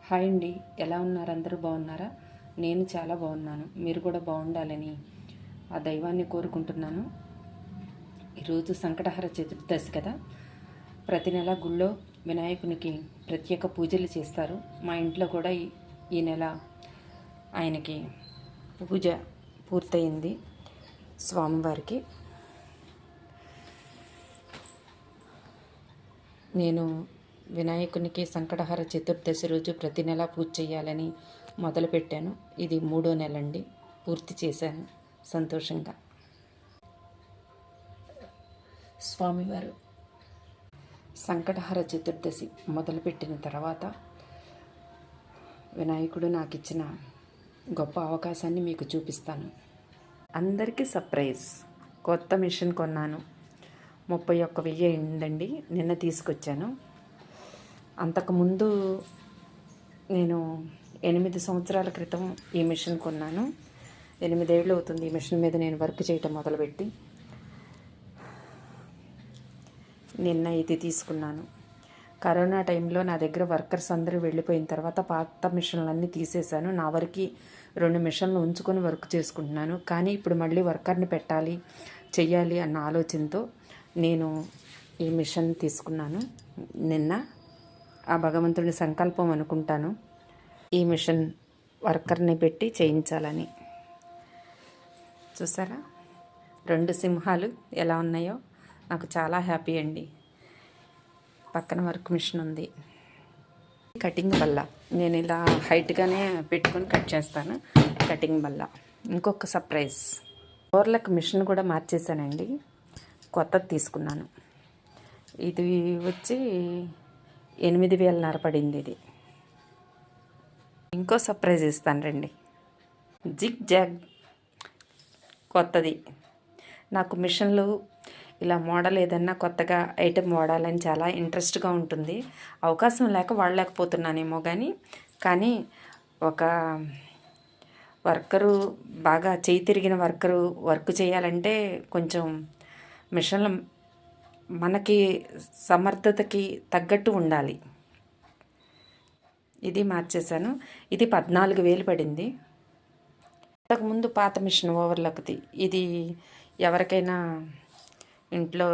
Hi అండి, ఎలా ఉన్నారు? అందరూ బాగున్నారా? నేను చాలా బాగున్నాను. మీరు కూడా బాగుండాలని ఆ దైవాన్ని కోరుకుంటున్నాను. ఈరోజు సంకటహర చతుర్దశి కదా. ప్రతి నెల గుళ్ళో వినాయకునికి ప్రత్యేక పూజలు చేస్తారు. మా ఇంట్లో కూడా ఈ నెల ఆయనకి పూజ పూర్తయింది. స్వామివారికి నేను వినాయకునికి సంకటహర చతుర్దశి రోజు ప్రతి నెల పూజ చేయాలని మొదలుపెట్టాను. ఇది 3వ నెల అండి. పూర్తి చేశాను సంతోషంగా. స్వామివారు సంకటహర చతుర్దశి మొదలుపెట్టిన తర్వాత వినాయకుడు నాకు ఇచ్చిన గొప్ప అవకాశాన్ని మీకు చూపిస్తాను. అందరికీ సర్ప్రైజ్. కొత్త మిషన్ కొన్నాను. 31,000 అయిందండి. నిన్న తీసుకొచ్చాను. అంతకుముందు నేను 8 సంవత్సరాల క్రితం ఈ మిషన్ కొన్నాను. 8 ఏళ్ళు అవుతుంది ఈ మిషన్ మీద నేను వర్క్ చేయటం మొదలుపెట్టి. నిన్న ఇది తీసుకున్నాను. కరోనా టైంలో నా దగ్గర వర్కర్స్ అందరూ వెళ్ళిపోయిన తర్వాత పాత మిషన్లన్నీ తీసేశాను. నా వరకు 2 మిషన్లు ఉంచుకొని వర్క్ చేసుకుంటున్నాను. కానీ ఇప్పుడు మళ్ళీ వర్కర్ని పెట్టాలి, చెయ్యాలి అన్న ఆలోచనతో నేను ఈ మిషన్ తీసుకున్నాను. నిన్న ఆ భగవంతుడి సంకల్పం అనుకుంటాను, ఈ మిషన్ వర్కర్ని పెట్టి చేయించాలని. చూసారా 2 సింహాలు ఎలా ఉన్నాయో? నాకు చాలా హ్యాపీ అండి. పక్కన వర్క్ మిషన్ ఉంది. కటింగ్ బల్ల నేను ఇలా హైట్గానే పెట్టుకొని కట్ చేస్తాను. కటింగ్ బల్ల. ఇంకొక సర్ప్రైజ్, ఓర్లకు మిషన్ కూడా మార్చేసానండి. కొత్తది తీసుకున్నాను. ఇది వచ్చి 8,500 పడింది. ఇది ఇంకో సర్ప్రైజ్ ఇస్తాను రండి. జిగ్ జాగ్ కొత్తది. నాకు మిషన్లు ఇలా మోడల్ ఏదన్నా కొత్తగా ఐటెం వాడాలని చాలా ఇంట్రెస్ట్గా ఉంటుంది. అవకాశం లేక వాడలేకపోతున్నానేమో కానీ ఒక వర్కరు బాగా చేయి తిరిగిన వర్కరు వర్క్ చేయాలంటే కొంచెం మిషన్లు మనకి సమర్థతకి తగ్గట్టు ఉండాలి. ఇది మార్చేశాను. ఇది 14,000 పడింది. ఇంతకుముందు పాత మిషన్ ఓవర్లాక్ది. ఇది ఎవరికైనా ఇంట్లో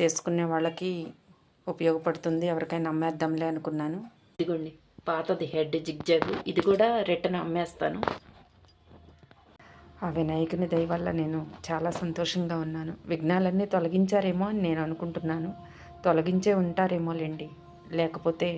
చేసుకునే వాళ్ళకి ఉపయోగపడుతుంది. ఎవరికైనా అమ్మేద్దాంలే అనుకున్నాను. ఇదిగోండి పాతది హెడ్ జిగ్జాగ్. ఇది కూడా రిటర్న్ అమ్మేస్తాను. ఆ వినాయకుని దయ వల్ల నేను చాలా సంతోషంగా ఉన్నాను. విఘ్నాలన్నీ తొలగించారేమో అని నేను అనుకుంటున్నాను. తొలగించే ఉంటారేమోలేండి. లేకపోతే